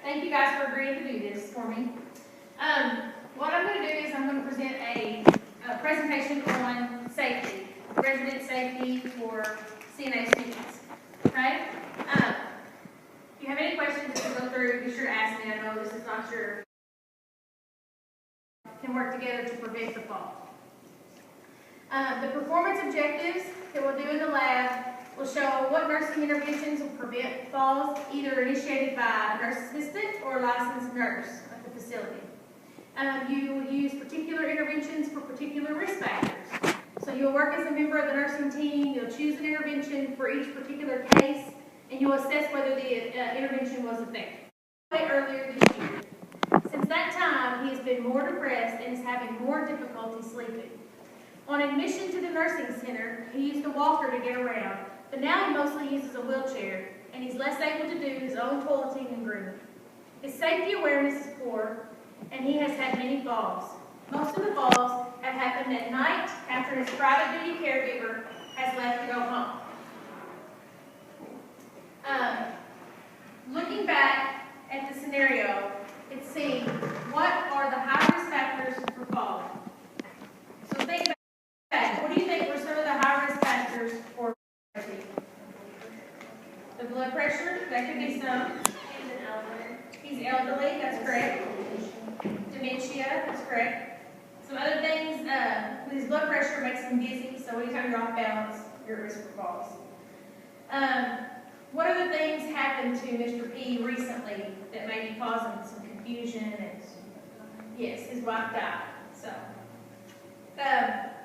Thank you guys for agreeing to do this for me. What I'm going to do is I'm going to present a presentation on safety, resident safety for CNA students. Okay? If you have any questions as we go through, be sure to ask me. I know this is not your can work together to prevent the fall. The performance objectives that we'll do in the lab will show what nursing interventions will prevent falls, either initiated by a nurse assistant or a licensed nurse at the facility. You will use particular interventions for particular risk factors. So you'll work as a member of the nursing team, you'll choose an intervention for each particular case, and you'll assess whether the intervention was effective. Earlier this year. Since that time, he has been more depressed and is having more difficulty sleeping. On admission to the nursing center, he used a walker to get around, but now he mostly uses a wheelchair, and he's less able to do his own toileting and grooming. His safety awareness is poor, and he has had many falls. Most of the falls have happened at night after his private duty caregiver has left to go home. Looking back at the scenario, it's seeing what are the high-risk factors for falling. So think back. What do you think were some of the high-risk factors for falling? The blood pressure, that could be some. He's an elderly. He's elderly, that's correct. Dementia, that's correct. Some other things, his blood pressure makes him dizzy, so anytime you're off balance, you're at risk for falls. What other things happened to Mr. P recently that may be causing some confusion? And yes, his wife died. So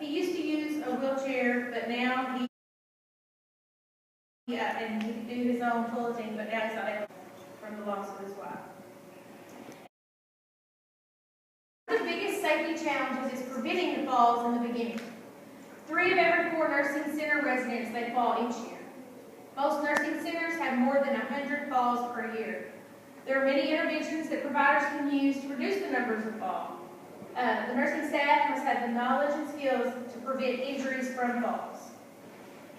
he used to use a wheelchair, but now and he could do his own toileting, but now he's not able from the loss of his wife. The biggest safety challenges is preventing the falls in the beginning. 3 of every 4 nursing center residents, they fall each year. Most nursing centers have more than 100 falls per year. There are many interventions that providers can use to reduce the numbers of falls. The nursing staff must have the knowledge and skills to prevent injuries from falls.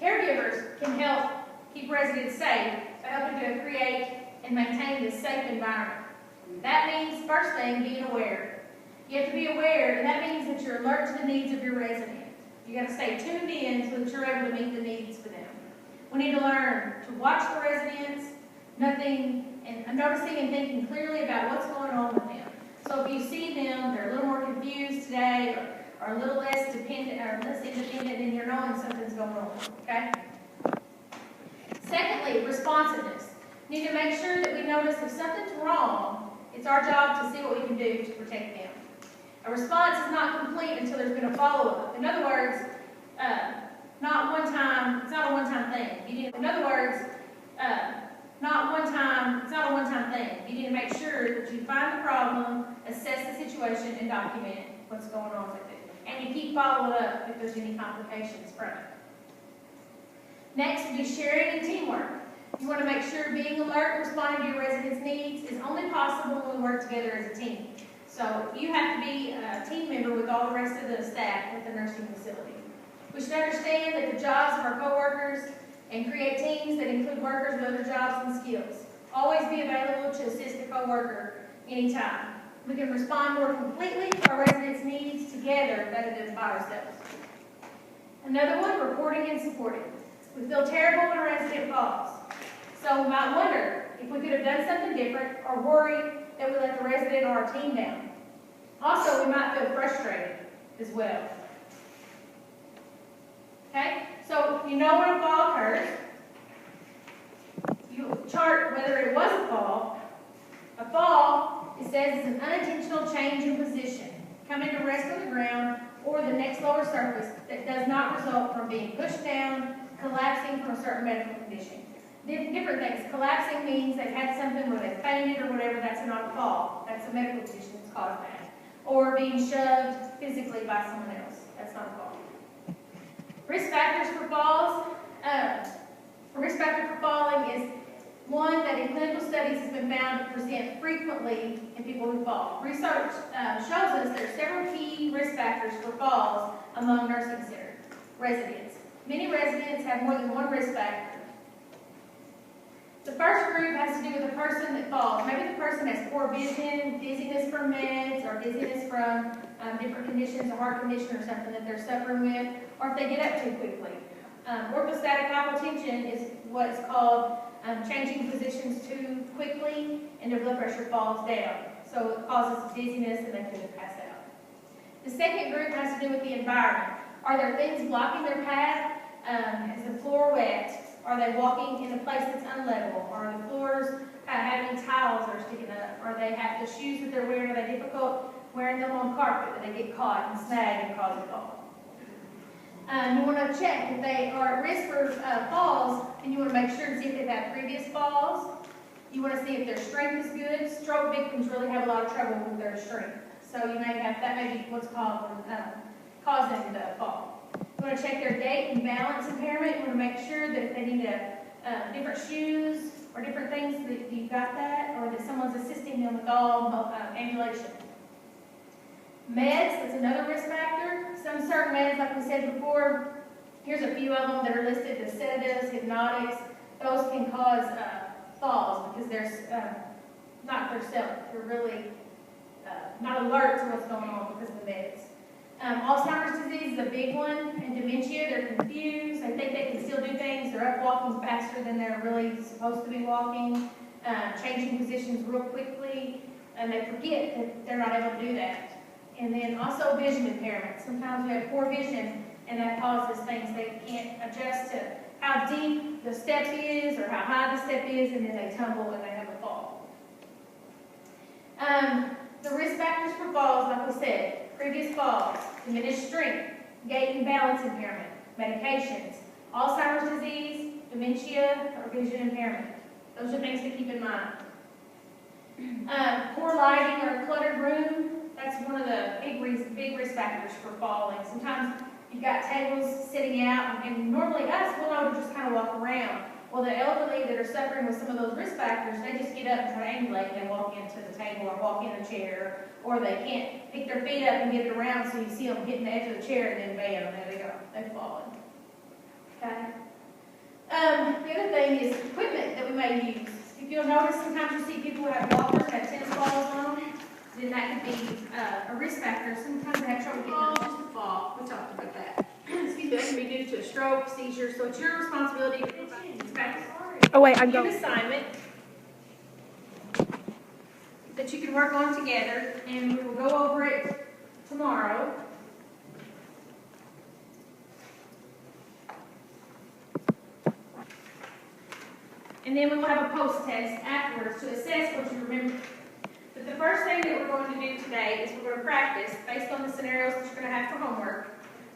Caregivers can help keep residents safe by helping to create and maintain this safe environment. That means, first thing, being aware. You have to be aware, and that means that you're alert to the needs of your resident. You got to stay tuned in so that you're able to meet the needs for them. We need to learn to watch the residents, noticing and thinking clearly about what's going on with them. So if you see them, they're a little more confused today, or a little less dependent, or less independent, then you're knowing something's going on. Okay. Secondly, responsiveness. We need to make sure that we notice if something's wrong. It's our job to see what we can do to protect them. A response is not complete until there's been a follow-up. In other words, it's not a one-time thing. It's not a one-time thing. You need to make sure that you find the problem, assess the situation, and document what's going on with it. And you keep following up if there's any complications from it. Next would be sharing and teamwork. You want to make sure being alert and responding to your residents' needs is only possible when we work together as a team. So you have to be a team member with all the rest of the staff at the nursing facility. We should understand that the jobs of our coworkers and create teams that include workers with other jobs and skills. Always be available to assist a coworker anytime. We can respond more completely to our residents' needs together rather than by ourselves. Another one, reporting and supporting. We feel terrible when a resident falls. So we might wonder if we could have done something different or worry that we let the resident or our team down. Also, we might feel frustrated as well. Okay? So you know when a fall occurs. You chart whether it was a fall. A fall, it says, is an unintentional change in position, coming to rest on the ground or the next lower surface that does not result from being pushed down, collapsing from a certain medical condition. Different things. Collapsing means they've had something where they fainted or whatever. That's not a fall. That's a medical condition that's caused that. Or being shoved physically by someone else. That's not a fall. Risk factors for falls. A risk factor for falling is one that in clinical studies has been found to present frequently in people who fall. Research shows us there are several key risk factors for falls among nursing center residents. Many residents have more than one risk factor. The first group has to do with the person that falls. Maybe the person has poor vision, dizziness from meds, or dizziness from different conditions, a heart condition or something that they're suffering with, or if they get up too quickly. Orthostatic hypotension is what's called changing positions too quickly and their blood pressure falls down. So it causes dizziness and they could pass out. The second group has to do with the environment. Are there things blocking their path? Is the floor wet? Are they walking in a place that's unlevel? Are the floors having tiles that are sticking up? Are they have the shoes that they're wearing, are they difficult wearing them on carpet? Do they get caught and snag and cause a fall? You want to check if they are at risk for falls, and you want to make sure and see if they've had previous falls. You want to see if their strength is good. Stroke victims really have a lot of trouble with their strength. So you may have, that may be what's called causing the fall. You want to check their gait and balance impairment. You want to make sure that if they need different shoes or different things that you've got that, or that someone's assisting them with all ambulation. Meds, that's another risk factor. Some certain meds, like we said before, here's a few of them that are listed, the sedatives, hypnotics. Those can cause falls because they're not themselves. They're really not alert to what's going on because of the meds. Alzheimer's disease is a big one, and dementia, they're confused. They think they can still do things. They're up walking faster than they're really supposed to be walking, changing positions real quickly, and they forget that they're not able to do that. And then also vision impairment. Sometimes we have poor vision, and that causes things. They can't adjust to how deep the step is or how high the step is, and then they tumble and they have a fall. The risk factors for falls, like we said, previous falls, diminished strength, gait and balance impairment, medications, Alzheimer's disease, dementia, or vision impairment. Those are things to keep in mind. Poor lighting or a cluttered room. That's one of the big risk factors for falling. Sometimes you've got tables sitting out, and normally us, we'll know to just kind of walk around. Well, the elderly that are suffering with some of those risk factors, they just get up and triangulate and they walk into the table or walk in a chair, or they can't pick their feet up and get it around, so you see them hitting the edge of the chair and then bam, there they go, they've fallen. Okay? The other thing is equipment that we may use. If you'll notice, sometimes you see people who have walkers that have tennis balls on them. Then that could be a risk factor. Sometimes they have trouble getting up just to fall. We talked about that. Excuse me, that can be due to a stroke, seizure. So it's your responsibility to Oh wait, I'm going. an assignment that you can work on together, and we will go over it tomorrow. And then we will have a post-test afterwards to assess what you remember. But the first thing that we're going to do today is we're going to practice based on the scenarios that you're going to have for homework.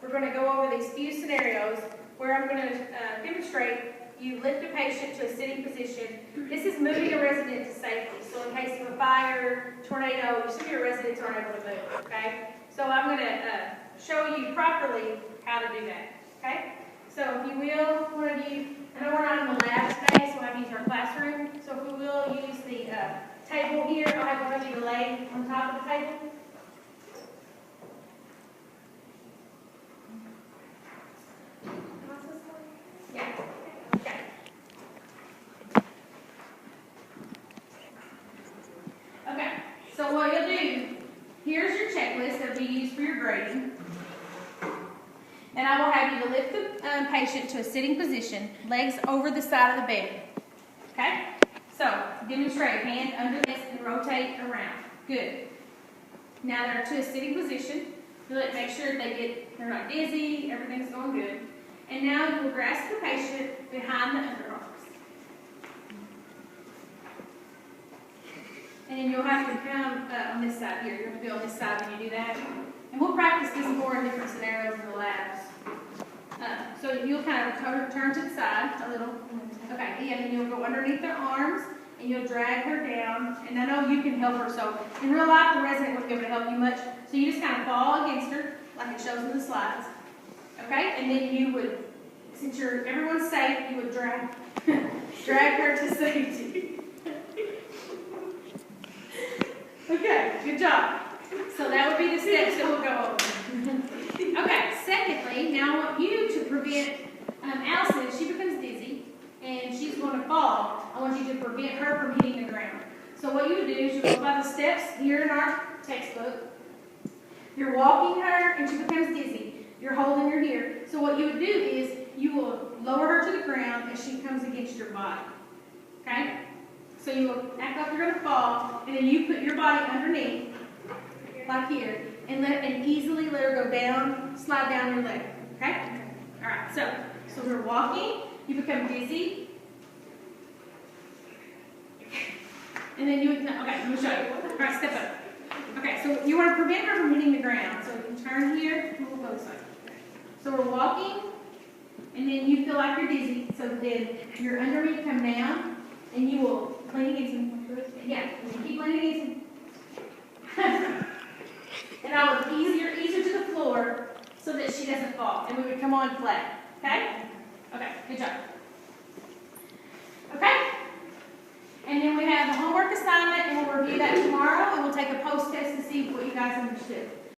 We're going to go over these few scenarios where I'm going to demonstrate you lift a patient to a sitting position. This is moving a resident to safety. So in case of a fire, tornado, some of your residents aren't able to move, okay? So I'm going to show you properly how to do that, okay? So if you will, one of you, I know we're not in the lab today, so we'll have to use our classroom. So if we will use the table here, I'll have one of you to lay on top of the table. Yeah. Okay. Okay. So what you'll do, here's your checklist that will be used for your grading. And I will have you to lift the patient to a sitting position, legs over the side of the bed. Okay? So, demonstrate, hand under this and rotate around. Good. Now they're to a sitting position. Make sure they're not dizzy, everything's going good. And now you will grasp the patient behind the underarms. And then you'll have to come on this side here. You have to be on this side when you do that. And we'll practice this more in different scenarios in the labs. So you'll kind of turn to the side a little. Okay, and then you'll go underneath their arms, and you'll drag her down. And I know you can help her. So in real life, the resident wouldn't be able to help you much. So you just kind of fall against her, like it shows in the slides. Okay, and then you would, since everyone's safe, you would drag her to safety. Okay, good job. So that would be the steps that we'll go over. Okay, secondly, now I want you to prevent Allison, she becomes dizzy and she's going to fall. I want you to prevent her from hitting the ground. So what you would do is you go by the steps here in our textbook. You're walking her and she becomes dizzy. You're holding her here. So what you would do is you will lower her to the ground as she comes against your body. Okay? So you will act like you're going to fall, and then you put your body underneath, like here, and easily let her go down, slide down your leg. Okay? All right. So we're walking. You become dizzy. And then you would, okay, let me show you. All right, step up. Okay, so you want to prevent her from hitting the ground. So you can turn here, and we'll go this way. So we're walking, and then you feel like you're dizzy. So then your underneath come down, and you will lean against him. Yeah, keep leaning against him. And I would ease her to the floor so that she doesn't fall. And we would come on flat. Okay? Okay, good job. Okay? And then we have the homework assignment, and we'll review that tomorrow, and we'll take a post test to see what you guys understood.